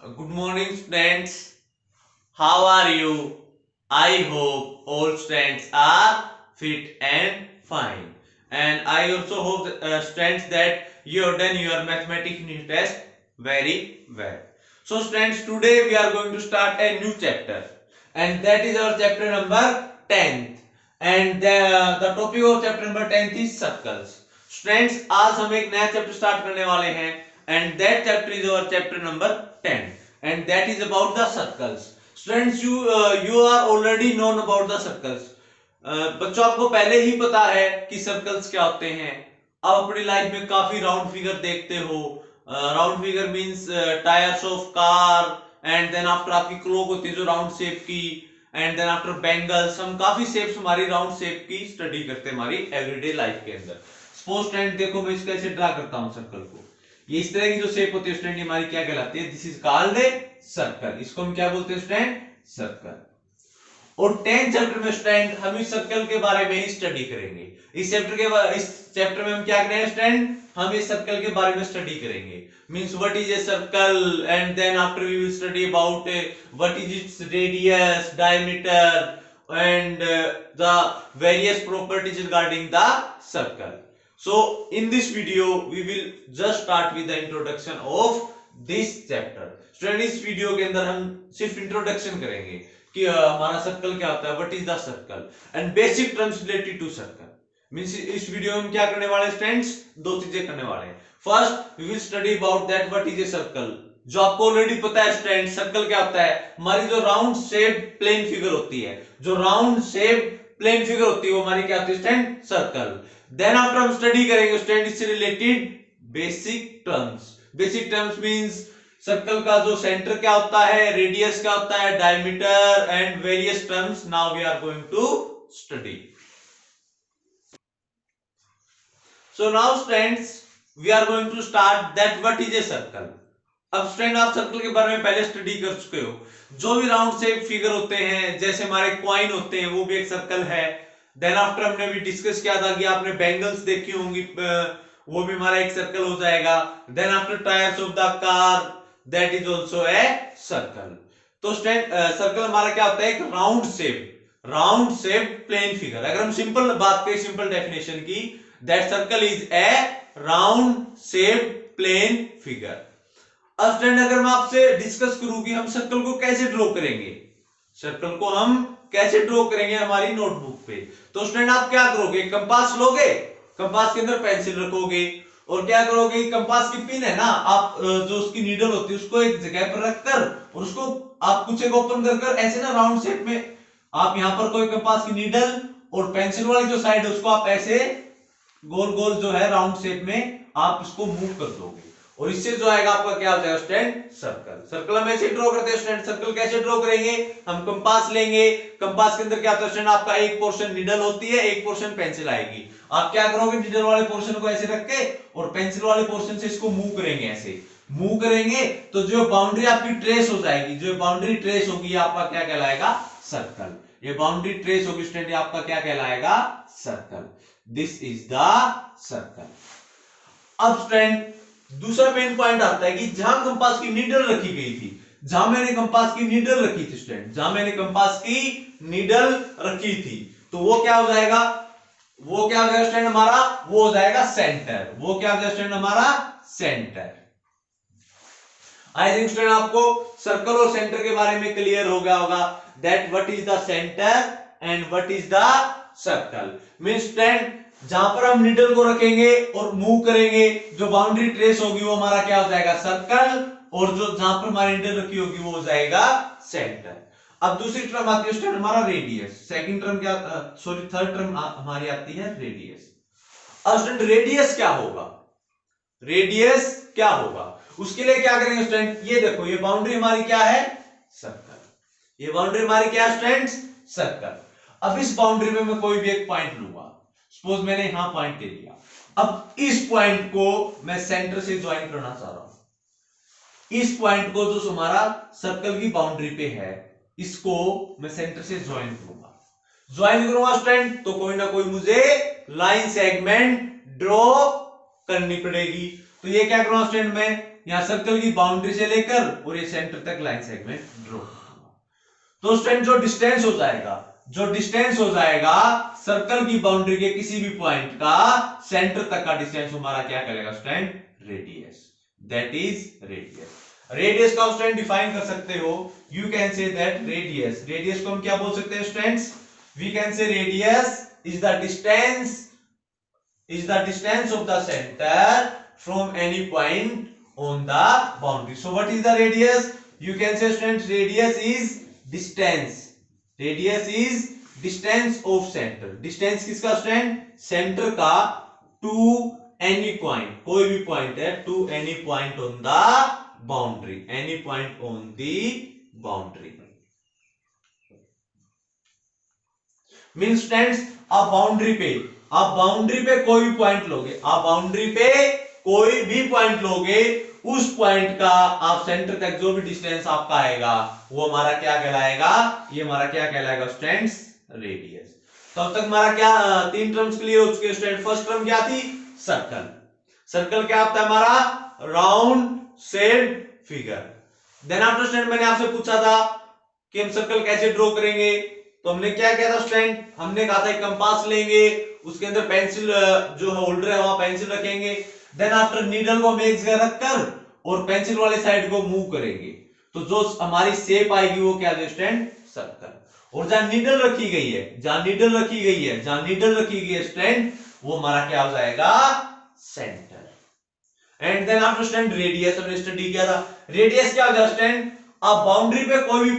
Good morning, students. How are you? I hope all students are fit and fine. And I also hope students that you have done your mathematics unit test very well. So, students, today we are going to start a new chapter, and that is our chapter number 10th. And the topic of chapter number 10th is circles. Students, आज हम एक नया chapter start करने वाले हैं, and that chapter is our chapter number 10, and that is about the circles. Students, you are already known about the circles. बच्चों, आपको पहले ही पता है कि सर्कल्स क्या होते हैं. आप अपनी लाइफ में काफी राउंड फिगर देखते हो. Round figure means tyres of car, and then after आपकी क्लॉक होती है जो राउंड शेप की, एंड देन आफ्टर बैंगल्स. हम काफी शेप्स हमारी राउंड शेप की स्टडी करते हैं हमारी एवरीडे लाइफ के अंदर. सपोज स्टूडेंट देखो, मैं इसका ऐसे ड्रा करता हूं सर्कल को. ये इस तरह की जो शेप होती है स्टूडेंट, ये हमारी क्या कहलाती है? This is called a circle. इसको हम क्या बोलते हैं स्टूडेंट? सर्कल. और 10th चैप्टर में स्टूडेंट हम इस सर्कल के बारे में ही स्टडी करेंगे. इस चैप्टर में हम क्या करेंगे स्टूडेंट? हम इस सर्कल के बारे में स्टडी करेंगे. Means what is a circle, and then after we will study about what is its radius, diameter, and the various properties regarding the circle. So in this video we will just start with the introduction of this chapter. Student, इस video के अंदर हम सिर्फ introduction करेंगे कि हमारा circle क्या होता है, what is the circle, and basic terms related to circle. Means इस वीडियो में हम क्या करने वाले हैं स्टूडेंट्स? दो चीजें करने वाले हैं. First we will study about that what is a circle. जो आपको ऑलरेडी पता है स्टूडेंट, सर्कल क्या होता है? हमारी जो राउंड शेप प्लेन फिगर होती है, जो राउंड शेप प्लेन फिगर होती है वो हमारी क्या होती है स्टूडेंट? सर्कल. देन आफ्टर हम स्टडी करेंगे स्टूडेंट इससे related basic terms. Basic terms means circle का जो सेंटर क्या होता है, रेडियस क्या होता है, diameter, and various terms. Now we are going to study. So now students we are going to start that what is a circle. अब student आप सर्कल के बारे में पहले स्टडी कर चुके हो. जो भी राउंड शेप फिगर होते हैं, जैसे हमारे कॉइन होते हैं, वो भी एक सर्कल है. देन आफ्टर हमने भी डिस्कस किया था कि आपने बैंगल्स देखी होंगी, वो भी हमारा एक सर्कल हो जाएगा. Then after tyres of the car, that is also a circle. तो स्टूडेंट सर्कल हमारा क्या होता है? एक राउंड शेप प्लेन फिगर. अगर हम सिंपल बात करें, सिंपल डेफिनेशन की, that circle is a round shape plane figure. अब स्टूडेंट अगर मैं आपसे डिस्कस करूं कि हम सर्कल को कैसे ड्रॉ करेंगे, सर्कल को हम कैसे ड्रॉ करेंगे हमारी नोटबुक पे, तो स्टूडेंट आप क्या करोगे? कंपास लोगे, कंपास के अंदर पेंसिल रखोगे, और क्या करोगे? कंपास की पिन है ना, आप जो उसकी नीडल होती है उसको एक जगह पर रखकर, और उसको आप कुछ एक ओपन कर ऐसे ना राउंड शेप में, आप यहां पर कोई कंपास की नीडल और पेंसिल वाली जो साइड है उसको आप ऐसे गोल गोल जो है राउंड शेप में आप इसको मूव कर दोगे, और इससे जो आएगा आपका क्या हो जाएगा स्टूडेंट? सर्कल. सर्कल हम ऐसे ड्रॉ करते हैं स्टूडेंट. सर्कल कैसे ड्रॉ करेंगे? हम कंपास लेंगे, कंपास के अंदर क्या होता है स्टूडेंट? आपका एक पोर्शन नीडल होती है, एक पोर्शन पेंसिल आएगी. आप क्या करोगे? नीडल वाले पोर्शन को ऐसे रख के और पेंसिल वाले पोर्शन से इसको मूव करेंगे. ऐसे मूव करेंगे तो जो बाउंड्री आपकी ट्रेस हो जाएगी, जो बाउंड्री ट्रेस होगी आपका क्या कहलाएगा? सर्कल. ये बाउंड्री ट्रेस होगी स्टूडेंट, ये आपका क्या कहलाएगा? Circle. This is the circle. अब स्टूडेंट दूसरा मेन पॉइंट आता है कि जहां कंपास की नीडल रखी गई थी, जहां मैंने कंपास की नीडल रखी थी स्टूडेंट, जहां मैंने कंपास की नीडल रखी थी, तो वो क्या हो जाएगा? वो क्या हो जाएगा स्टूडेंट हमारा? वो हो जाएगा सेंटर. वो क्या हो जाएगा स्टूडेंट हमारा? सेंटर. आई थिंक स्टूडेंट आपको सर्कल और सेंटर के बारे में क्लियर हो गया होगा. That what is the centre and what is the circle. Means student जहां पर हम नीडल को रखेंगे और मूव करेंगे, जो बाउंड्री ट्रेस होगी वो हमारा क्या हो जाएगा? सर्कल. और जो जहां पर हमारी नीडल रखी होगी वो हो जाएगा सेंटर. अब दूसरी टर्म आती है स्टूडेंट हमारा रेडियस. सेकंड टर्म क्या, सॉरी थर्ड टर्म हमारी आती है रेडियस. अब स्टूडेंट रेडियस क्या होगा? रेडियस क्या होगा? उसके लिए क्या करेंगे स्टूडेंट? ये देखो, ये बाउंड्री हमारी क्या है? सर्कल. ये बाउंड्री हमारी क्या है स्टूडेंट्स? सर्कल. अब इस बाउंड्री में मैं कोई भी एक पॉइंट लूंगा. सपोज मैंने यहां पॉइंट ले लिया. अब इस पॉइंट को मैं सेंटर से ज्वाइन करना चाह रहा हूं. इस पॉइंट को जो हमारा सर्कल की बाउंड्री पे है, इसको मैं सेंटर से ज्वाइन करूंगा. ज्वाइन करूंगा स्टूडेंट तो कोई ना कोई मुझे लाइन सेगमेंट ड्रॉ करनी पड़ेगी. तो ये क्या करूंगा स्टूडेंट? मैं यहाँ सर्कल की बाउंड्री से लेकर और ये सेंटर तक लाइन सेगमेंट ड्रॉ। तो स्टूडेंट जो डिस्टेंस हो जाएगा सर्कल की बाउंड्री के किसी भी पॉइंट का सेंटर तक का डिस्टेंस हमारा क्या कहलाएगा student? Radius. That is radius. Radius का स्टूडेंट डिफाइन कर सकते हो, you can say that radius को हम क्या बोल सकते हैं students? We can say radius is the distance of the centre from any point on the boundary. So what is the radius? You can say students radius is distance of center. Distance किसका student? Center का to any point, कोई भी point है, to any point on the boundary, any point on the boundary. Means students आप boundary पे कोई भी point लोगे, उस पॉइंट का आप सेंटर तक जो भी डिस्टेंस आपका आएगा वो हमारा क्या कहलाएगा? ये हमारा क्या कहलाएगा स्टूडेंट्स? रेडियस। तो अब तक हमारा क्या 3 टर्म्स क्लियर हो चुके हैं स्टूडेंट। फर्स्ट टर्म क्या थी? सर्कल क्या होता है हमारा? Round shaped figure. Then after student मैंने आपसे पूछा था कि हम सर्कल कैसे ड्रॉ करेंगे, तो हमने क्या किया था स्टूडेंट? हमने कहा था एक कंपास लेंगे, उसके अंदर पेंसिल जो होल्डर है वहां पेंसिल रखेंगे, देन आफ्टर नीडल को हम एक जगह रखकर और पेंसिल वाले साइड को मूव करेंगे, तो जो हमारी शेप आएगी वो क्या है स्टूडेंट? सर्कल। और जहां नीडल रखी गई है स्टूडेंट, वो हमारा क्या हो जाएगा? Centre. And then after student radius हमने स्टडी किया था। रेडियस क्या हो जाएगा स्टूडेंट? आप बाउंड्री पे कोई भी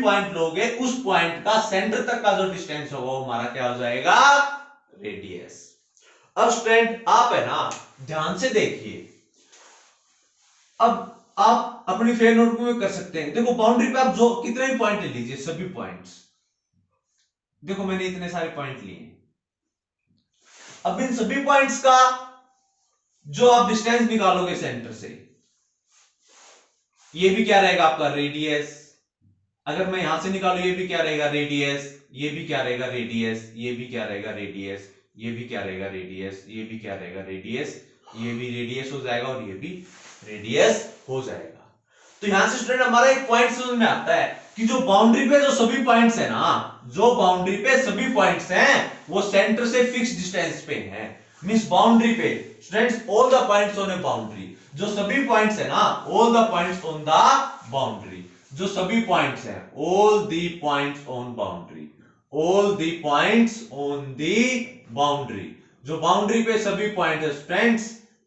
पॉइंट लोगे, उस पॉइंट का सेंटर तक का जो डिस्टेंस होगा वो हमारा क्या हो जाएगा? रेडियस। अब स्टूडेंट आप है ना ध्यान से देखिए, अब आप अपनी फेयर नोटबुक में कर सकते हैं। देखो बाउंड्री पे आप जो कितने भी पॉइंट ले लीजिए, सभी पॉइंट्स, देखो मैंने इतने सारे पॉइंट लिए। अब इन सभी पॉइंट्स का जो आप डिस्टेंस निकालोगे सेंटर से, ये भी क्या रहेगा आपका? रेडियस। अगर मैं यहां से निकालू ये भी क्या रहेगा? रेडियस। ये भी क्या रहेगा? रेडियस। ये भी क्या रहेगा? रेडियस। ये भी क्या रहेगा? रेडियस। ये भी क्या रहेगा? रेडियस। ये भी रेडियस हो जाएगा और ये भी रेडियस हो जाएगा। तो यहां से स्टूडेंट हमारा एक पॉइंट समझ में आता है कि जो बाउंड्री पे जो सभी पॉइंट्स है ना, वो सेंटर से फिक्स डिस्टेंस पे हैं। मींस बाउंड्री पे students all the points on a boundary, जो सभी पॉइंट्स है ना, all the points on the boundary, जो सभी पॉइंट्स हैं, all the points on boundary, जो बाउंड्री पे सभी पॉइंट है students,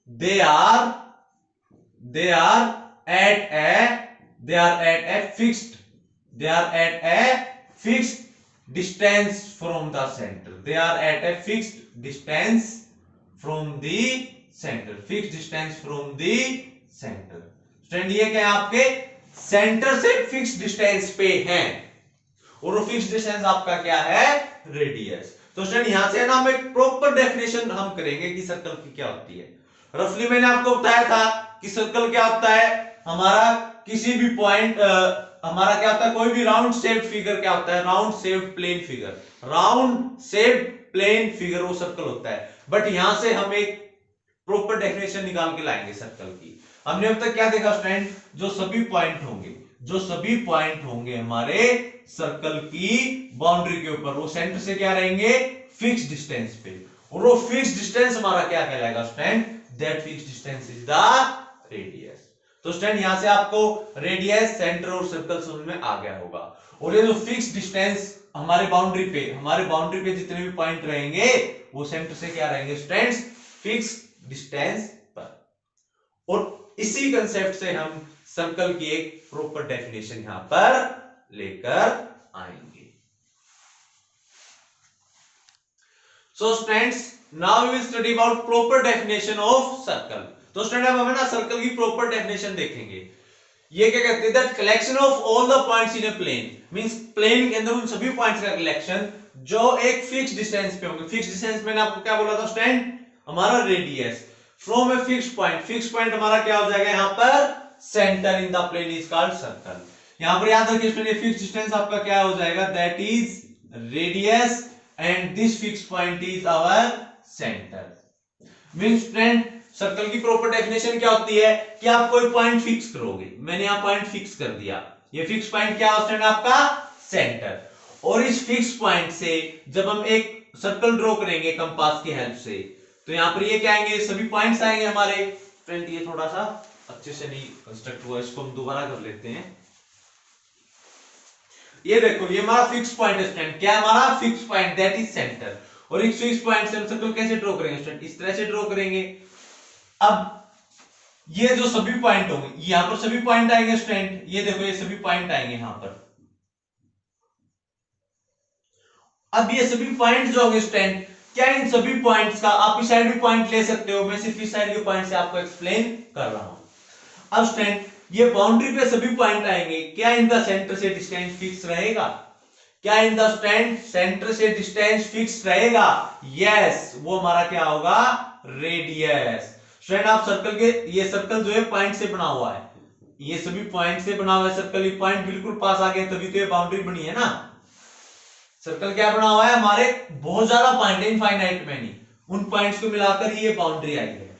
they are at a fixed distance from the center. They are at a fixed distance from the center. Student ये क्या है? आपके सेंटर से फिक्स डिस्टेंस पे हैं और वो फिक्स डिस्टेंस आपका क्या है? रेडियस। तो स्टूडेंट यहां से ना हम एक प्रॉपर डेफिनेशन हम करेंगे कि सर्कल की क्या होती है। रफली मैंने आपको बताया था कि सर्कल क्या होता है हमारा, किसी भी पॉइंट हमारा क्या होता है, कोई भी राउंड शेप्ड फिगर क्या होता है? राउंड शेप्ड प्लेन फिगर वो सर्कल होता है। बट यहां से हम एक प्रॉपर डेफिनेशन निकाल के लाएंगे सर्कल की। हमने अब तक क्या देखा स्टूडेंट? जो सभी पॉइंट होंगे हमारे सर्कल की बाउंड्री के ऊपर, वो सेंटर से क्या रहेंगे? फिक्स डिस्टेंस पे। और वो फिक्स डिस्टेंस हमारा क्या कहलाएगा student? That fix distance is the radius. तो स्टूडेंट यहां से आपको रेडियस, सेंटर और सर्कल समझ में आ गया होगा। और ये जो फिक्स डिस्टेंस हमारे बाउंड्री पे जितने भी पॉइंट रहेंगे वो सेंटर से क्या रहेंगे स्टूडेंट्स? फिक्स डिस्टेंस पर। और इसी कंसेप्ट से हम सर्कल की एक प्रॉपर डेफिनेशन यहां पर लेकर आएंगे। So students now we will study about proper definition of circle. तो स्टूडेंट अब हमें ना सर्कल की प्रॉपर डेफिनेशन देखेंगे। ये क्या कहते हैं? That collection of all the points in a plane, means plane के अंदर उन सभी पॉइंट्स का कलेक्शन जो एक फिक्स डिस्टेंस पे होंगे। फिक्स डिस्टेंस मैंने आपको क्या बोला था स्टूडेंट? हमारा radius from a fixed point हमारा क्या हो जाएगा यहां पर? Centre in the plane is called circle. यहां पर याद रखिए स्टूडेंट फिक्स डिस्टेंस आपका क्या हो जाएगा? That is radius and this fixed point is our centre. Means student circle की प्रॉपर डेफिनेशन क्या होती है कि आप कोई पॉइंट फिक्स करोगे। मैंने यहां पॉइंट फिक्स कर दिया, ये फिक्स पॉइंट क्या है आपका सेंटर। और इस फिक्स पॉइंट से जब हम एक सर्कल ड्रॉ करेंगे कंपास की हेल्प से, तो यहां पर ये क्या आएंगे, सभी पॉइंट्स आएंगे हमारे। फ्रेंड ये थोड़ा सा अच्छे से नहीं कंस्ट्रक्ट हुआ, इसको हम दोबारा कर लेते हैं। ये देखो ये हमारा फिक्स पॉइंट है स्टूडेंट, क्या है हमारा fix point, that is centre. और इस फिक्स पॉइंट से हम सर्कल कैसे ड्रॉ करेंगे स्टूडेंट, इस तरह से ड्रॉ करेंगे। अब ये जो सभी पॉइंट होंगे, यहां पर सभी पॉइंट आएंगे स्टूडेंट, ये देखो ये सभी पॉइंट आएंगे यहां पर। अब ये सभी पॉइंट जो होंगे स्टूडेंट, क्या इन सभी पॉइंट्स का आप इस साइड भी पॉइंट ले सकते हो, मैं सिर्फ इस साइड के पॉइंट से आपको एक्सप्लेन कर रहा हूं। अब स्टूडेंट ये बाउंड्री पे सभी पॉइंट आएंगे, क्या इनका सेंटर से डिस्टेंस फिक्स रहेगा, क्या इनका स्टूडेंट सेंटर से डिस्टेंस फिक्स रहेगा, यस, वो हमारा क्या होगा, रेडियस। स्टूडेंट आप सर्कल के, ये सर्कल जो है पॉइंट से बना हुआ है, ये सभी पॉइंट से बना हुआ है सर्कल, ये पॉइंट बिल्कुल पास आ गए तभी तो ये बाउंड्री बनी है ना। सर्कल क्या बना हुआ है, हमारे बहुत ज्यादा पॉइंट है, इनफाइनाइट में नहीं, उन पॉइंट्स को मिलाकर ही ये बाउंड्री आई है।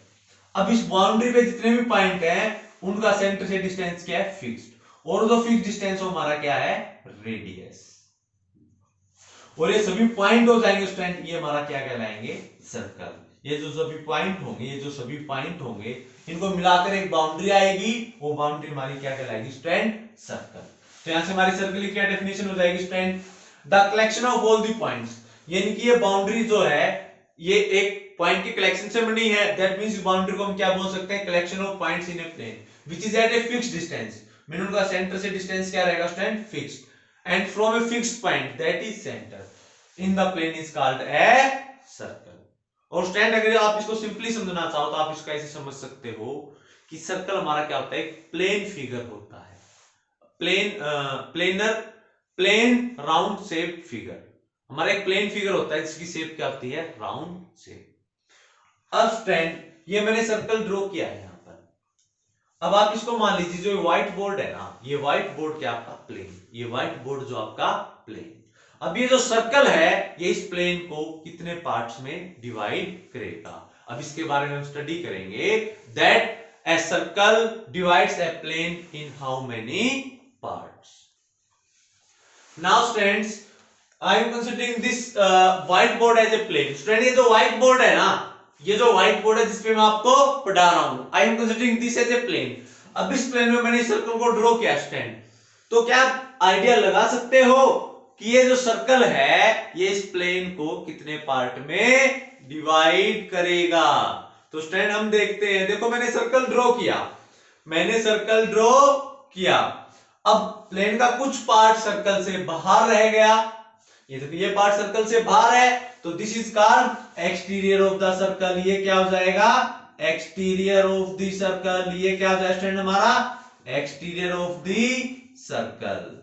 अब इस बाउंड्री पे जितने भी पॉइंट हैं उनका सेंटर से डिस्टेंस क्या है, फिक्स्ड, और जो फिक्स्ड डिस्टेंस हो हमारा क्या है, रेडियस। और ये सभी पॉइंट हो जाएंगे स्टूडेंट, ये हमारा क्या कहलाएंगे, सर्कल। ये जो सभी पॉइंट होंगे, ये जो सभी पॉइंट होंगे, इनको मिलाकर एक बाउंड्री आएगी, वो बाउंड्री हमारी क्या कहलाएगी स्टूडेंट, सर्कल। तो यहां से हमारी सर्कल की क्या डेफिनेशन हो जाएगी student, the collection of all the points, यानी कि ये बाउंड्री जो है ये एक पॉइंट की कलेक्शन से बनी है, दैट मींस बाउंड्री को हम क्या बोल सकते हैं, collection of points in a plane which is at a fixed distance, mean उनका सेंटर से डिस्टेंस क्या रहेगा student, fixed, and from a fixed point that is centre in the plane is called a circle. और student अगर आप इसको simply समझना चाहो तो आप इसको ऐसे समझ सकते हो कि सर्कल हमारा क्या होता है, एक प्लेन फिगर होता है, प्लेन राउंड शेप फिगर, हमारा एक प्लेन फिगर होता है जिसकी शेप क्या होती है, राउंड शेप। अब स्टूडेंट ये मैंने सर्कल ड्रॉ किया है यहां पर, अब आप इसको मान लीजिए जो व्हाइट बोर्ड है ना, ये व्हाइट बोर्ड क्या आपका प्लेन, ये व्हाइट बोर्ड जो आपका प्लेन। अब ये जो सर्कल है ये इस प्लेन को कितने पार्ट्स में डिवाइड करेगा, अब इसके बारे में हम स्टडी करेंगे, that a circle divides a plane in how many parts. Now students I am considering this whiteboard as a plane. Student ये जो white board है ना, ये जो white board है जिसपे मैं आपको पढ़ा रहा हूं, I am considering this as a plane. अब इस प्लेन में मैंने सर्कल को ड्रॉ किया स्टूडेंट, तो क्या आप आइडिया लगा सकते हो कि ये जो सर्कल है ये इस प्लेन को कितने पार्ट में डिवाइड करेगा। तो स्टूडेंट हम देखते हैं, देखो मैंने सर्कल ड्रॉ किया, अब प्लेन का कुछ पार्ट सर्कल से बाहर रह गया, ये देखो ये पार्ट सर्कल से बाहर है, तो this is called exterior of the circle, ये क्या हो जाएगा, एक्सटीरियर ऑफ द सर्कल, ये क्या हो जाएगा स्टूडेंट हमारा, exterior of the circle.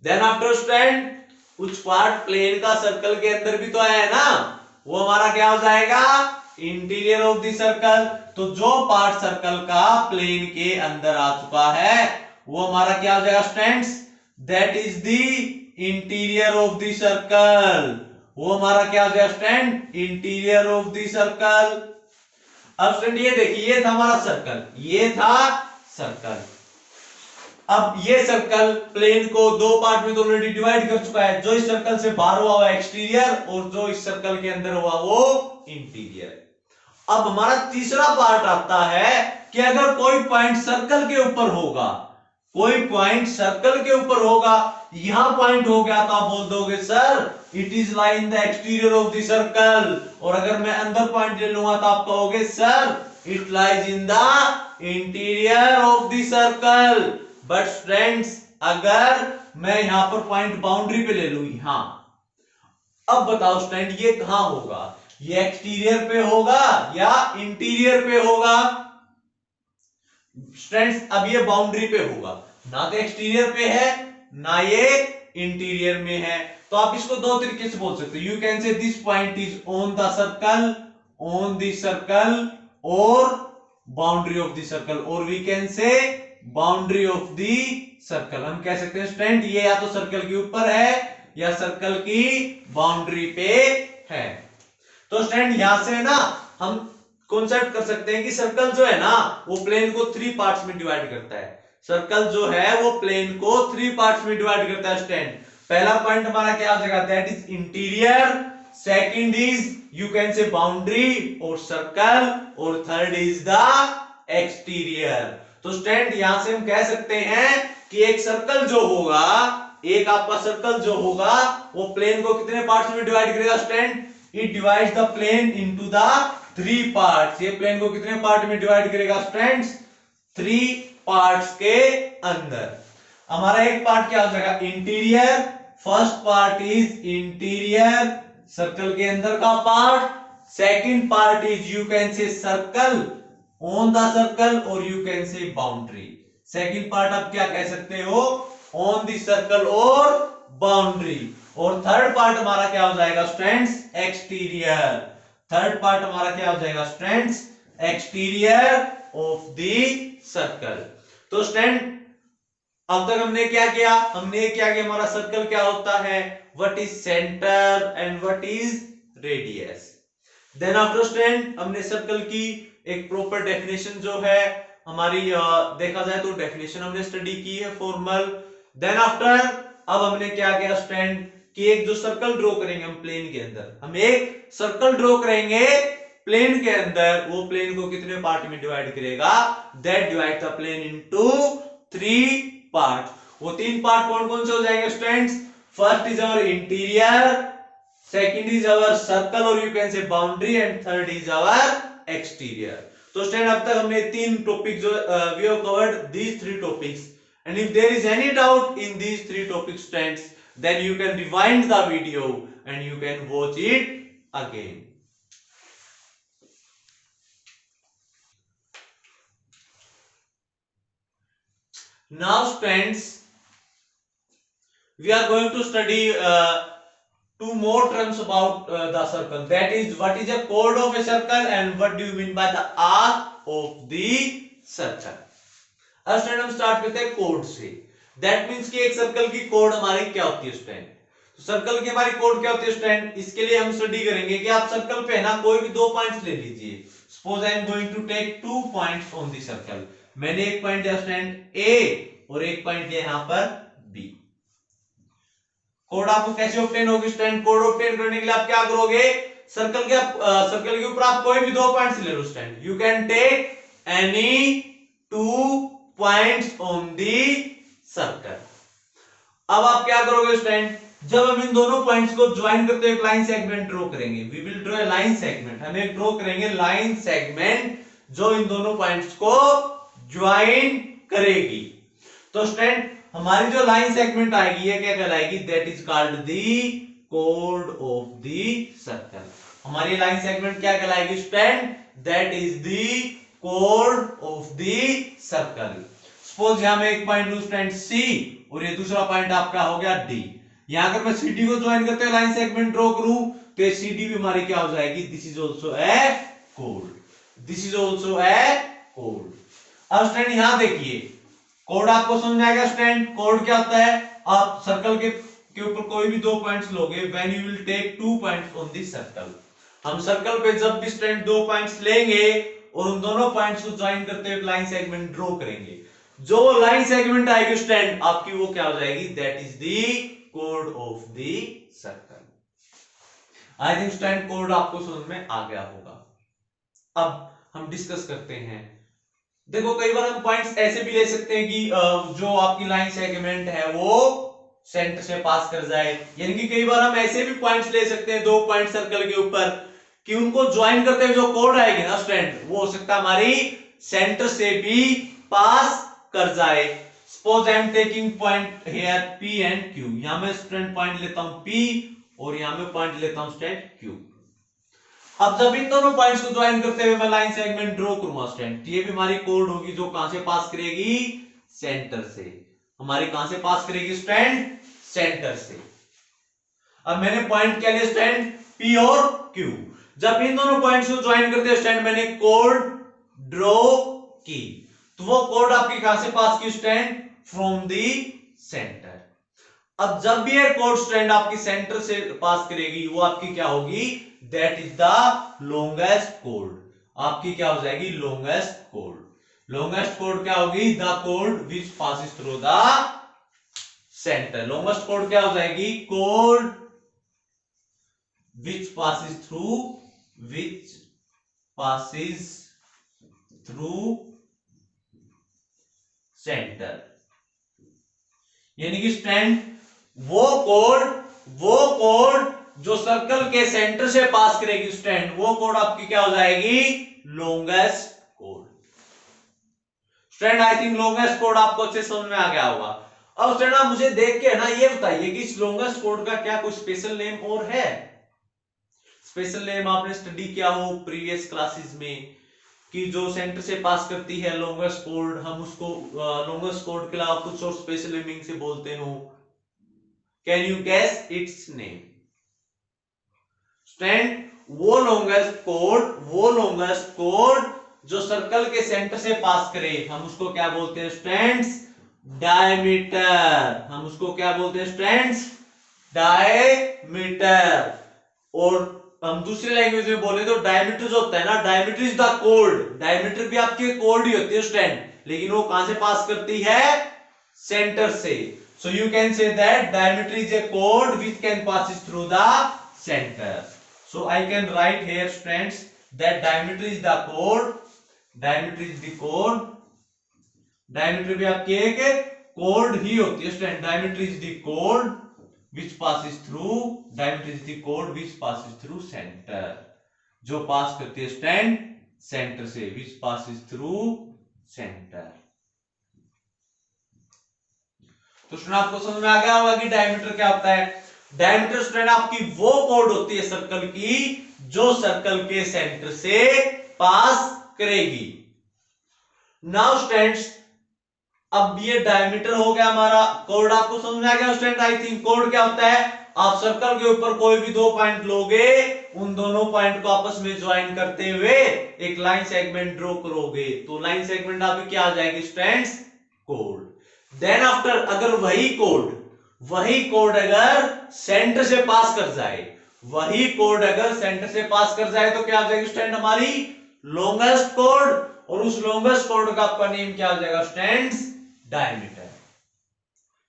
Then after student कुछ पार्ट प्लेन का सर्कल के अंदर भी तो आया है ना, वो हमारा क्या हो जाएगा, इंटीरियर ऑफ द सर्कल। तो जो पार्ट सर्कल का प्लेन के अंदर आ चुका है वो हमारा क्या हो जाएगा students, that is the interior of the circle, वो हमारा क्या हो जाएगा student, interior of the circle. अब स्टूडेंट ये देखिए ये था हमारा सर्कल, ये था सर्कल, अब ये सर्कल प्लेन को दो पार्ट में तो ऑलरेडी डिवाइड कर चुका है, जो इस सर्कल से बाहर हुआ एक्सटीरियर और जो इस सर्कल के अंदर हुआ वो इंटीरियर। अब हमारा तीसरा पार्ट आता है कि अगर कोई पॉइंट सर्कल के ऊपर होगा, कोई पॉइंट सर्कल के ऊपर होगा, यहां पॉइंट हो गया तो आप बोल दोगे sir it is lie in the exterior of the circle, और अगर मैं अंदर पॉइंट ले लूंगा तो आप कहोगे sir it lies in the interior of the circle. But friends अगर मैं यहां पर पॉइंट बाउंड्री पे ले लूं, यहां, अब बताओ स्टूडेंट ये कहां होगा, ये एक्सटीरियर पे होगा या इंटीरियर पे होगा, स्टूडेंट्स अब ये बाउंड्री पे होगा, ना तो एक्सटीरियर पे है ना ये इंटीरियर में है। तो आप इसको दो तरीके से बोल सकते हो, you can say this point is on the circle और बाउंड्री ऑफ द सर्कल, और we can say boundary of the circle. हम कह सकते हैं स्टूडेंट ये या तो सर्कल के ऊपर है या सर्कल की बाउंड्री पे है। तो स्टूडेंट यहां से ना हम कॉन्सेप्ट कर सकते हैं कि सर्कल जो है ना वो प्लेन को 3 पार्ट्स में डिवाइड करता है। सर्कल जो है वो प्लेन को 3 पार्ट्स में डिवाइड करता है स्टूडेंट। पहला पॉइंट हमारा क्या हो जाएगा, that is interior, second is you can say boundary और सर्कल, और थर्ड इज द एक्सटीरियर। तो स्टूडेंट यहां से हम कह सकते हैं कि एक सर्कल जो होगा, एक आपका सर्कल जो होगा वो प्लेन को कितने पार्ट्स में डिवाइड करेगा student, it divides the plane into the 3 parts. ये प्लेन को कितने पार्ट में डिवाइड करेगा स्टूडेंट्स, 3 पार्ट्स के अंदर। हमारा एक पार्ट क्या हो जाएगा, interior. First part is interior, circle के अंदर का part. Second part is you can say circle, on the circle, और you can say boundary. Second part आप क्या कह सकते हो, ऑन द सर्कल और बाउंड्री। और थर्ड पार्ट हमारा क्या हो जाएगा स्टूडेंट्स, एक्सटीरियर। थर्ड पार्ट हमारा क्या हो जाएगा students, exterior of the circle. तो स्टूडेंट अब तक हमने क्या किया, हमने क्या किया, हमारा सर्कल क्या होता है, what is centre and what is radius. Then after student हमने सर्कल की एक प्रॉपर डेफिनेशन जो है हमारी देखा जाए तो डेफिनेशन हमने स्टडी की है फॉर्मल। देन आफ्टर अब हमने क्या किया स्टूडेंट कि एक जो सर्कल ड्रॉ करेंगे हम प्लेन के अंदर, हम एक सर्कल ड्रॉ करेंगे प्लेन के अंदर, वो प्लेन को कितने पार्ट में डिवाइड करेगा, that divide the plane into 3 part. वो 3 पार्ट कौन कौन से हो जाएंगे students, first is our interior, second is our circle और you can say boundary, and third is our exterior. तो स्टूडेंट अब तक हमने 3 टॉपिक जो we have covered these 3 topics, and if there is any doubt in these 3 topics students, then you can rewind the video and you can watch it again. Now students, we are going to study 2 more terms about the circle, that is what is a chord of a circle and what do you mean by the arc of the circle. अब student हम start करते हैं code से। That means कि एक circle की code हमारी क्या होती है स्टूडेंट, तो सर्कल की हमारी कोड क्या होती है स्टूडेंट, इसके लिए हम स्टडी करेंगे कि आप सर्कल पे ना कोई भी 2 पॉइंट्स ले लीजिए। Suppose I am going to take 2 points on the circle. मैंने एक पॉइंट लिया स्टूडेंट ए और एक पॉइंट लिया यहां पर बी। कोड आपको कैसे ऑब्टेन होगी स्टूडेंट, कोड ऑब्टेन करने के लिए आप क्या करोगे, सर्कल के ऊपर आप कोई भी 2 पॉइंट्स ले लो student, you can take any 2 points on the circle. अब आप क्या करोगे स्टूडेंट, जब हम इन दोनों पॉइंट्स को ज्वाइन करते हुए एक लाइन सेगमेंट ड्रॉ करेंगे, we will draw a line segment, हम एक ड्रॉ करेंगे लाइन सेगमेंट जो इन दोनों पॉइंट्स को ज्वाइन करेगी। तो स्टूडेंट हमारी जो लाइन सेगमेंट आएगी ये क्या कहलाएगी, दैट इज कॉल्ड दी कोड ऑफ दी सर्कल। हमारी लाइन सेगमेंट क्या कहलाएगी स्टूडेंट, दैट इज दी कोड ऑफ दी सर्कल। सपोज यहां मैं एक पॉइंट लूं स्टूडेंट सी और ये दूसरा पॉइंट आपका हो गया डी। यहां अगर मैं सीडी को ज्वाइन करते हुए लाइन सेगमेंट ड्रॉ करूं तो ये सीडी भी हमारी क्या हो जाएगी, this is also A code, this is also A code. अब स्टूडेंट यहां देखिए कोड आपको समझ आएगा स्टूडेंट, कोड क्या होता है, आप सर्कल के ऊपर कोई भी 2 पॉइंट्स लोगे, when you will take 2 points on this circle. हम सर्कल पे जब भी स्टूडेंट 2 पॉइंट्स लेंगे और उन दोनों पॉइंट्स को ज्वाइन करते हुए लाइन सेगमेंट ड्रॉ करेंगे, जो लाइन सेगमेंट आएगी स्टूडेंट आपकी वो क्या हो जाएगी, दैट इज दी कोड of the circle. I think student code आपको समझ में आ गया होगा। अब हम डिस्कस करते हैं। देखो कई बार हम पॉइंट्स ऐसे भी ले सकते हैं कि जो आपकी लाइन सेगमेंट है वो सेंटर से पास कर जाए, यानी कि कई बार हम ऐसे भी पॉइंट्स ले सकते हैं 2 पॉइंट सर्कल के ऊपर कि उनको ज्वाइन करते हुए जो कोड आएगी ना स्टूडेंट वो हो सकता है हमारी सेंटर से भी पास कर जाए। Suppose I am taking point here P and Q, यहां मैं स्टूडेंट पॉइंट लेता हूं P और यहां मैं पॉइंट लेता हूं स्टूडेंट Q। अब जब इन दोनों पॉइंट्स को ज्वाइन करते हुए मैं लाइन सेगमेंट ड्रॉ करूंगा स्टूडेंट, ये भी हमारी कोड होगी जो कहां से पास करेगी, सेंटर से। हमारी कहां से पास करेगी स्टूडेंट, सेंटर से। अब मैंने पॉइंट क्या लिया स्टूडेंट, P और Q। जब इन दोनों पॉइंट्स को ज्वाइन करते हैं स्टूडेंट मैंने कोड ड्रॉ की, तो वो कोड आपकी कहां से पास की स्टूडेंट, फ्रॉम दी सेंटर। अब जब भी एक कोड स्ट्रैंड आपकी सेंटर से पास करेगी वो आपकी क्या होगी, that is the longest code. आपकी क्या हो जाएगी, लॉन्गेस्ट कोड। लॉन्गेस्ट कोड क्या होगी, the code which passes through the centre. Longest code क्या हो जाएगी, code which passes through centre. यानी कि स्ट्रैंड वो कोड जो सर्कल के सेंटर से पास करेगी स्ट्रैंड, वो कोड आपकी क्या हो जाएगी, longest code. Strand I think longest code आपको अच्छे समझ में आ गया होगा। अब स्ट्रैंड आप मुझे देख के ना ये बताइए कि इस लॉन्गेस्ट कोड का क्या कोई स्पेशल नेम और है। स्पेशल नेम आपने स्टडी किया हो प्रीवियस क्लासेस में कि जो सेंटर से पास करती है लॉन्गेस्ट कोड, हम उसको लॉन्गेस्ट कोड के अलावा कुछ और स्पेशल नेमिंग से बोलते हो। Can you guess its name. Stand वो लॉन्गेस्ट कोड जो सर्कल के सेंटर से पास करे, हम उसको क्या बोलते हैं स्टूडेंट्स, डायमीटर। हम उसको क्या बोलते हैं स्टूडेंट्स, डायमीटर। और हम दूसरी लैंग्वेज में बोले तो डायमीटर जो होता है ना, diameter is the code. Diameter भी आपकी कोड ही होती है स्टूडेंट, लेकिन वो कहां से पास करती है, सेंटर से। So you can say that diameter is a code which can pass through the center. So I can write here students that diameter is the code. Diameter is the code. Diameter भी आपकी एक code ही होती है student. Diameter is the code which passes through. Diameter is the code which passes through center. जो पास करती है student centre से, which passes through center. तो स्टूडेंट आपको समझ में आ गया होगा कि डायमीटर क्या होता है। डायमीटर स्टूडेंट आपकी वो कोड होती है सर्कल की जो सर्कल के सेंटर से पास करेगी। नाउ स्टूडेंट्स अब ये डायमीटर हो गया हमारा, कोड आपको समझ में आ गया स्टूडेंट आई थिंक। कोड क्या होता है, आप सर्कल के ऊपर कोई भी दो पॉइंट लोगे, उन दोनों पॉइंट को आपस में ज्वाइन करते हुए एक लाइन सेगमेंट ड्रॉ करोगे, तो लाइन सेगमेंट आपकी क्या आ जाएगी स्टूडेंट्स, कोड। देन आफ्टर अगर वही कोड अगर सेंटर से पास कर जाए, वही कोड अगर सेंटर से पास कर जाए तो क्या आ जाएगी स्टूडेंट, हमारी लॉन्गेस्ट कोड। और उस लॉन्गेस्ट कोड का आपका नेम क्या आ जाएगा स्टूडेंट्स, डायमीटर।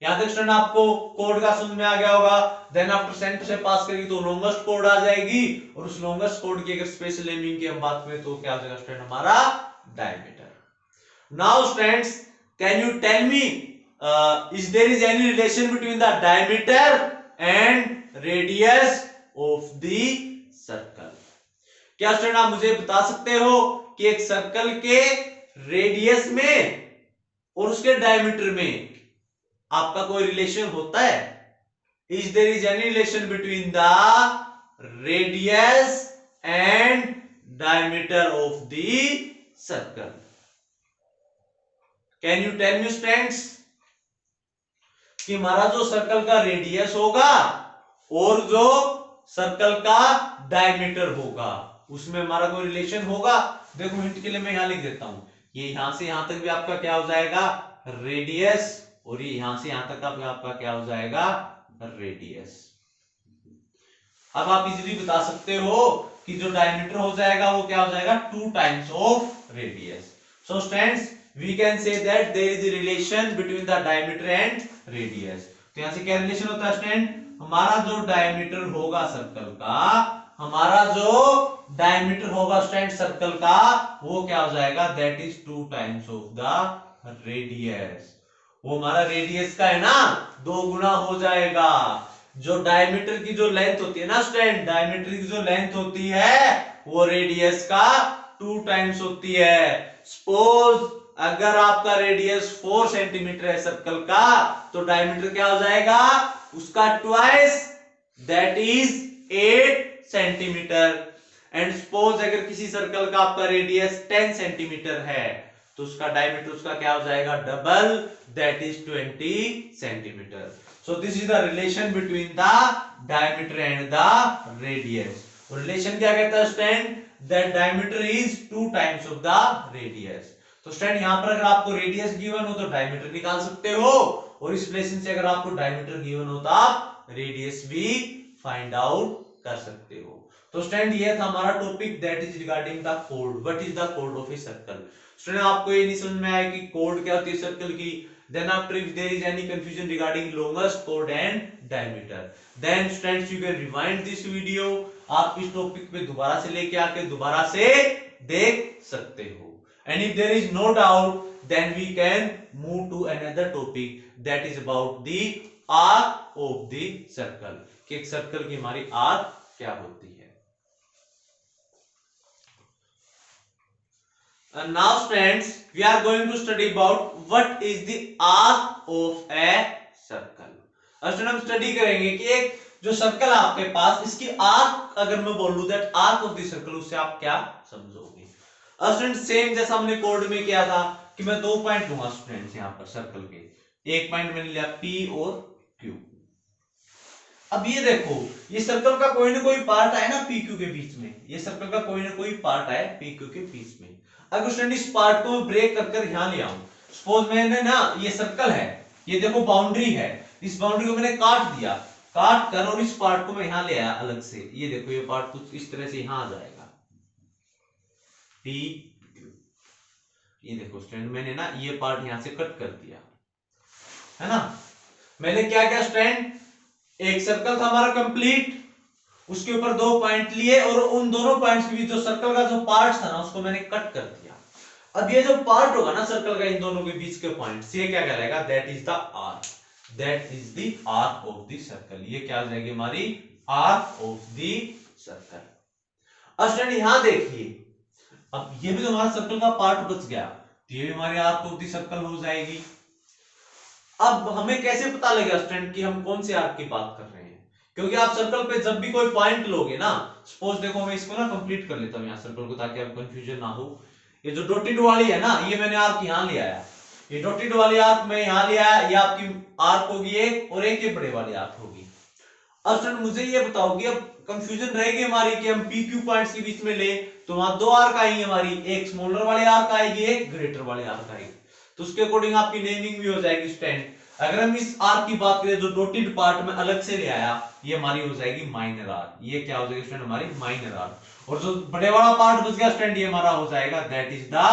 यहां तक स्टूडेंट आपको कोड का समझ में आ गया होगा। देन आफ्टर सेंटर से पास करेगी तो लॉन्गेस्ट कोड आ जाएगी, और उस लॉन्गेस्ट कोड की अगर स्पेशल नेमिंग की हम बात करें तो क्या आ जाएगा स्टूडेंट, हमारा diameter. Now students can you tell me is there is any relation between the diameter and radius of the circle? क्या स्टूडेंट आप मुझे बता सकते हो कि एक सर्कल के रेडियस में और उसके डायमीटर में आपका कोई रिलेशन होता है? Is there is any relation between the radius and diameter of the circle? Can you tell me students? कि हमारा जो सर्कल का रेडियस होगा और जो सर्कल का डायमीटर होगा उसमें हमारा कोई रिलेशन होगा। देखो हिंट के लिए मैं यहां लिख देता हूं, ये यहां से यहां तक भी आपका क्या हो जाएगा, रेडियस, और ये यहां से यहां तक आपका क्या हो जाएगा, रेडियस। अब आप इजीली बता सकते हो कि जो डायमीटर हो जाएगा वो क्या हो जाएगा, 2 times of radius. So students we can say that there is a relation between the diameter and radius. तो यहां से क्या रिलेशन होता है स्टूडेंट, हमारा जो डायमीटर होगा सर्कल का, हमारा जो डायमीटर होगा स्टूडेंट सर्कल का, वो क्या हो जाएगा, that is 2 times of the radius. वो हमारा रेडियस का है ना 2 गुना हो जाएगा। जो डायमीटर की जो लेंथ होती है ना स्टूडेंट, डायमीटर की जो लेंथ होती है वो रेडियस का 2 टाइम्स होती है। सपोज अगर आपका रेडियस 4 सेंटीमीटर है सर्कल का, तो डायमीटर क्या हो जाएगा, उसका twice, that is 8 centimetre. And suppose अगर किसी सर्कल का आपका रेडियस 10 सेंटीमीटर है, तो उसका डायमीटर उसका क्या हो जाएगा, double, that is 20 centimetre. So this is the relation between the diameter and the radius. Relation क्या कहता है student, that diameter is 2 times of the radius. तो स्टूडेंट यहाँ पर अगर आपको रेडियस गिवन हो तो डायमीटर निकाल सकते हो, और इस रिलेशन से अगर आपको डायमीटर गिवन हो तो आप रेडियस भी फाइंड आउट कर सकते हो। तो स्टूडेंट ये था हमारा topic that is regarding the code. What is the code of a circle. Student आपको ये नहीं समझ में आया कि कोड क्या होती है सर्कल की, then after if there is any confusion regarding longest chord and diameter, then students you can rewind this video, आप इस टॉपिक पे दोबारा से लेके आके दोबारा से देख सकते हो, and if there is no doubt then we can move to another topic that is about the arc of the circle, कि एक सर्कल की हमारी आर्क क्या होती है। And now students we are going to study about what is the arc of a circle। Student हम study करेंगे कि एक जो सर्कल है आपके पास, इसकी आर्क अगर मैं बोल दूं that arc of the circle, उससे आप क्या समझोगे। स्टूडेंट सेम जैसा हमने कोड में किया था कि मैं 2 पॉइंट लूंगा स्टूडेंट्स यहाँ पर सर्कल के, एक पॉइंट मैंने लिया P और Q। अब ये देखो ये सर्कल का कोई ना कोई पार्ट है ना PQ के बीच में, ये सर्कल का कोई ना कोई पार्ट है PQ के बीच में। अगर स्टूडेंट इस पार्ट को मैं ब्रेक कर यहां ले आऊं, सपोज मैंने ना ये सर्कल है, ये देखो बाउंड्री है, इस बाउंड्री को मैंने काट दिया, काट कर और इस पार्ट को मैं यहां ले आया अलग से, ये देखो ये पार्ट कुछ इस तरह से यहां आ जाएगा P Q। ये देखो स्टूडेंट मैंने ना ये पार्ट यहां से कट कर दिया है ना। मैंने क्या किया स्टूडेंट, एक सर्कल था हमारा कंप्लीट, उसके ऊपर 2 पॉइंट लिए और उन दोनों पॉइंट्स के बीच जो सर्कल का जो पार्ट था ना उसको मैंने कट कर दिया। अब ये जो पार्ट होगा ना सर्कल का इन दोनों के बीच के पॉइंट्स, ये क्या कहलाएगा, that is the arc, that is the arc of the circle. ये क्या हो जाएगी हमारी आर्क ऑफ द सर्कल। अब स्टूडेंट यहां देखिए, अब ये भी तो हमारा सर्कल का पार्ट बच गया, तो ये भी हमारी आर्क ऑफ द सर्कल हो जाएगी। अब हमें कैसे पता लगेगा स्टूडेंट कि हम कौन से आर्क की बात कर रहे हैं, क्योंकि आप सर्कल पे जब भी कोई पॉइंट लोगे ना, सपोज देखो मैं इसको ना कंप्लीट कर लेता हूं यहाँ सर्कल को ताकि आप कंफ्यूजन ना हो। ये जो डॉटेड वाली है ना, ये मैंने आर्क यहाँ ले आया, ये डॉटेड वाली आर्क मैं यहाँ ले आया, ये आपकी आर्क होगी एक, और एक ये बड़े वाली आर्क होगी। अब स्टूडेंट मुझे ये बताओ कि अब कंफ्यूजन रहेगी हमारी कि हम PQ पॉइंट्स के बीच में ले तो वहां 2 आर्क आएंगी हमारी, एक स्मॉलर वाली आर्क आएगी, एक ग्रेटर वाली आर्क आएगी, तो उसके अकॉर्डिंग आपकी नेमिंग भी हो जाएगी स्टूडेंट। अगर हम इस आर्क की बात करें जो डॉटेड पार्ट में अलग से ले आया, ये हमारी हो जाएगी माइनर आर्क, ये क्या हो जाएगी स्टूडेंट हमारी माइनर आर्क, और जो बड़े वाला पार्ट बच गया स्टूडेंट ये हमारा हो जाएगा that is the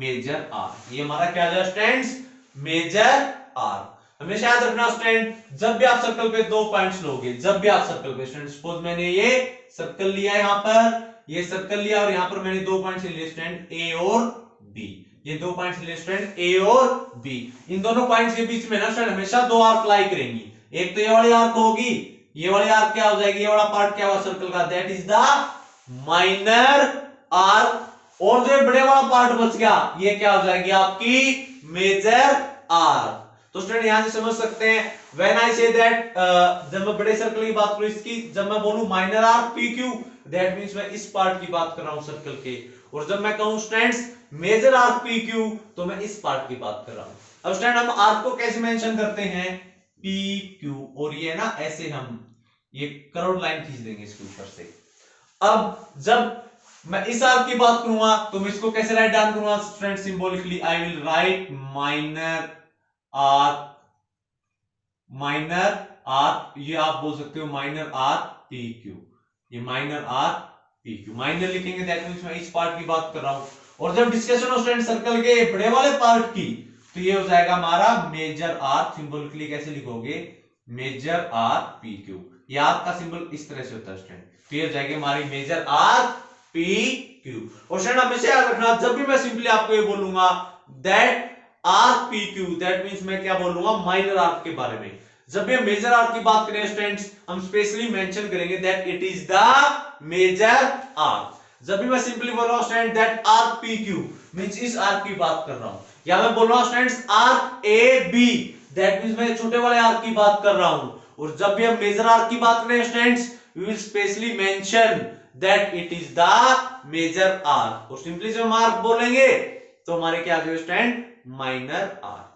major arc. ये हमारा क्या है स्टूडेंट्स, मेजर आर्क। हमेशा याद रखना स्टूडेंट, जब भी आप सर्कल पे 2 पॉइंट्स लोगे, जब भी आप सर्कल पे स्टूडेंट, सपोज मैंने ये सर्कल लिया यहाँ पर, ये सर्कल लिया और यहाँ पर मैंने 2 पॉइंट्स लिए स्टूडेंट A और B, ये 2 पॉइंट्स लिए स्टूडेंट A और B, इन दोनों पॉइंट्स के बीच में ना स्टूडेंट हमेशा 2 आर्क लाई करेंगी, एक तो ये वाली आर्क होगी, ये वाली आर्क क्या हो जाएगी, ये वाला पार्ट क्या हुआ सर्कल का, that is the minor arc, और जो बड़े वाला पार्ट बच गया ये क्या हो जाएगी आपकी मेजर आर्क। तो स्टूडेंट यहां से समझ सकते हैं व्हेन आई से दैट, जब मैं बड़े सर्कल की बात करूं इसकी, जब मैं बोलूं minor arc PQ, that means मैं इस पार्ट की बात कर रहा हूं सर्कल के, और जब मैं कहूं स्टूडेंट्स मेजर आर्क PQ तो मैं इस पार्ट की बात कर रहा हूं। अब स्टूडेंट हम आर्क को कैसे मेंशन करते हैं, PQ, और ये ना ऐसे हम ये कर्व लाइन खींच देंगे इसके ऊपर से। अब जब मैं इस आर्क की बात करूंगा तो मैं इसको कैसे राइट डाउन करूंगा student, symbolically I will write minor arc, minor arc, ये आप बोल सकते हो माइनर आर्क PQ, ये माइनर आर्क PQ, माइनर लिखेंगे दैट मींस मैं इस पार्ट की बात कर रहा हूं। और जब डिस्कशन हो स्टूडेंट सर्कल के बड़े वाले पार्ट की, तो ये हो जाएगा हमारा मेजर आर्क, सिंबॉलिकली कैसे लिखोगे, मेजर आर्क PQ, ये आर्क का सिंबल इस तरह से होता है स्टूडेंट, तो ये हो जाएगी हमारी मेजर आर्क PQ। और स्टूडेंट हमेशा याद रखना जब भी मैं सिंपली आपको ये बोलूंगा that arc PQ, that means मैं क्या बोलूंगा माइनर आर्क के बारे में। जब भी हम मेजर आर्क की बात करें स्टूडेंट्स, हम स्पेशली मेंशन करेंगे that it is the major arc. जब भी मैं सिंपली बोल रहा हूं student that arc PQ means इस आर्क की बात कर रहा हूं, या मैं बोल रहा हूं students arc AB, that means मैं छोटे वाले आर्क की बात कर रहा हूं। और जब भी हम मेजर आर्क की बात करें students, we will specially mention that it is the major arc, और सिंपली जब हम आर्क बोलेंगे तो हमारे क्या आ जाएगा स्टूडेंट, माइनर आर्क।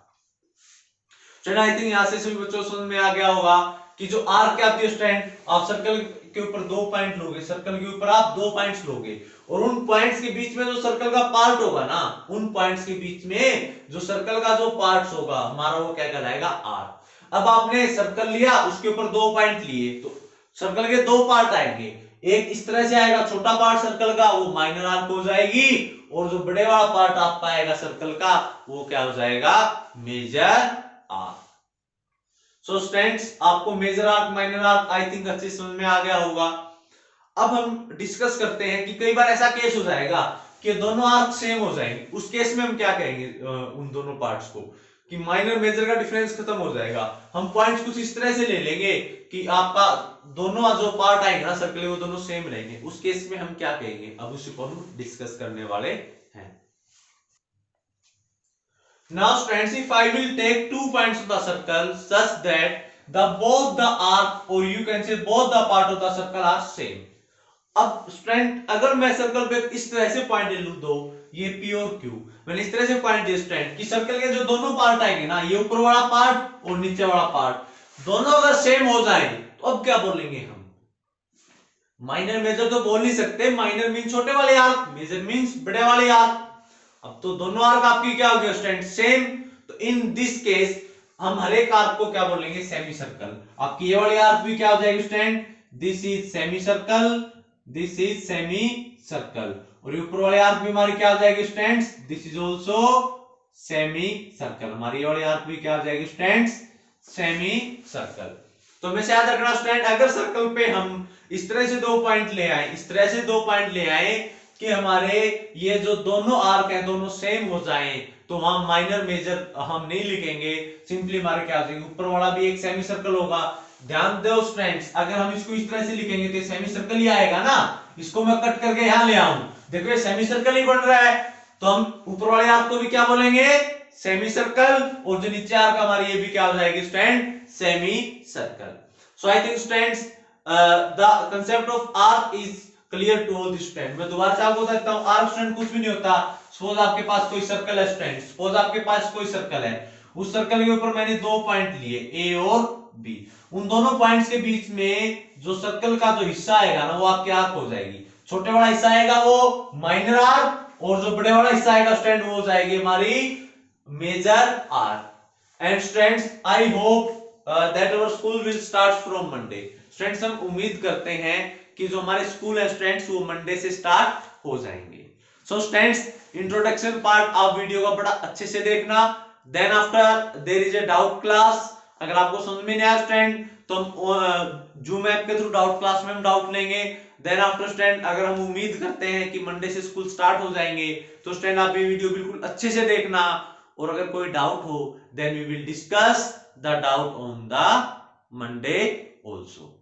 चलो आई थिंक यहां से सभी बच्चों समझ में आ गया होगा कि जो आर्क क्या होती है स्टूडेंट, आप सर्कल के ऊपर 2 पॉइंट लोगे, सर्कल के ऊपर आप 2 पॉइंट्स लोगे, और उन पॉइंट्स के बीच में जो सर्कल का पार्ट होगा ना, उन पॉइंट्स के बीच में जो सर्कल का जो पार्ट होगा हमारा, वो क्या कहलाएगा, आर्क। अब आपने सर्कल लिया, उसके ऊपर 2 पॉइंट लिए, तो सर्कल के 2 पार्ट आएंगे, एक इस तरह से आएगा छोटा पार्ट सर्कल का, वो माइनर आर्क हो जाएगी, और जो बड़े वाला पार्ट आपका आएगा सर्कल का, वो क्या हो जाएगा, मेजर आर्क। सो स्टूडेंट्स, आपको major arc, minor arc I think अच्छे समझ में आ गया होगा। अब हम डिस्कस करते हैं कि कई बार ऐसा केस हो जाएगा कि दोनों आर्क सेम हो जाएंगे, उस केस में हम क्या कहेंगे उन दोनों पार्ट्स को, कि माइनर मेजर का डिफरेंस खत्म हो जाएगा। हम पॉइंट्स कुछ इस तरह से ले लेंगे कि आपका दोनों जो पार्ट आएंगे ना सर्कल, वो दोनों सेम रहेंगे, उस केस में हम क्या कहेंगे, अब उसी को हम डिस्कस करने वाले हैं। Now students, if I will take 2 points of the circle such that the both the arc, or you can say both the part of the circle are same. अब स्टूडेंट, अगर मैं सर्कल पे इस तरह से पॉइंट ले लूं, दो, ये P और Q, मैंने इस तरह से पॉइंट दिए स्टूडेंट कि सर्कल के जो दोनों पार्ट आएंगे ना, ये ऊपर वाला पार्ट और नीचे वाला पार्ट, दोनों अगर सेम हो जाए तो अब क्या बोलेंगे हम, माइनर मेजर तो बोल नहीं सकते, माइनर मीन छोटे वाले आर्क, मेजर मीन्स बड़े वाले आर्क। अब तो दोनों आर्क आपकी क्या हो गया स्टूडेंट, सेम, तो इन दिस केस हम हर एक आर्क को क्या बोलेंगे, सेमी सर्कल। आपकी ये वाली आर्क भी क्या हो जाएगी student, this is semi circle, this is semi circle, और ऊपर वाले आर्क भी हमारी क्या हो जाएगी students, this is also semi circle. हमारी ये वाली आर्क भी क्या हो जाएगी स्टूडेंट्स, सेमी सर्कल। तो हमें याद रखना स्टूडेंट, अगर सर्कल पे हम इस तरह से 2 पॉइंट ले आए, इस तरह से 2 पॉइंट ले आए कि हमारे ये जो दोनों आर्क हैं दोनों सेम हो जाएं, तो हम माइनर मेजर हम नहीं लिखेंगे, सिंपली हमारे क्या हो जाएंगे, ऊपर वाला भी एक सेमी सर्कल होगा। ध्यान दो स्टूडेंट्स, अगर हम इसको इस तरह से लिखेंगे तो सेमी सर्कल ही आएगा ना, इसको मैं कट करके यहां ले आऊं, देखो ये सेमी सर्कल ही बन रहा है, तो हम ऊपर वाले आर्क को भी क्या बोलेंगे, सेमी सर्कल, और जो नीचे आर्क हमारी ये भी क्या हो जाएगी student, semi circle. So I think students the concept of arc is clear to all the student. मैं दोबारा से आपको बताता हूं, आर्क स्टूडेंट कुछ भी नहीं होता। सपोज आपके पास कोई सर्कल है स्टूडेंट, सपोज आपके पास कोई सर्कल है, उस सर्कल के ऊपर मैंने 2 पॉइंट लिए, ए और बी, उन दोनों पॉइंट्स के बीच में जो सर्कल का जो हिस्सा आएगा ना, वो आपकी आर्क हो जाएगी। छोटे वाला हिस्सा आएगा वो माइनर आर्क, और जो बड़े वाला हिस्सा आएगा स्टूडेंट वो हो जाएगी हमारी major arc. And students, I hope that our school will start from Monday. Students, हम उम्मीद करते हैं कि जो हमारे स्कूल है स्टूडेंट्स, वो मंडे से स्टार्ट हो जाएंगे। सो स्टूडेंट्स, इंट्रोडक्शन पार्ट आप वीडियो का बड़ा अच्छे से देखना, then after there is a doubt class. अगर आपको समझ में नहीं आया स्टूडेंट, तो हम जूम ऐप के थ्रू डाउट क्लास में हम डाउट लेंगे। देन आफ्टर स्टूडेंट, अगर हम उम्मीद करते हैं कि मंडे से स्कूल स्टार्ट हो जाएंगे, तो स्टूडेंट आप ये वीडियो बिल्कुल अच्छे से देखना, और अगर कोई डाउट हो then we will discuss the doubt on the Monday also.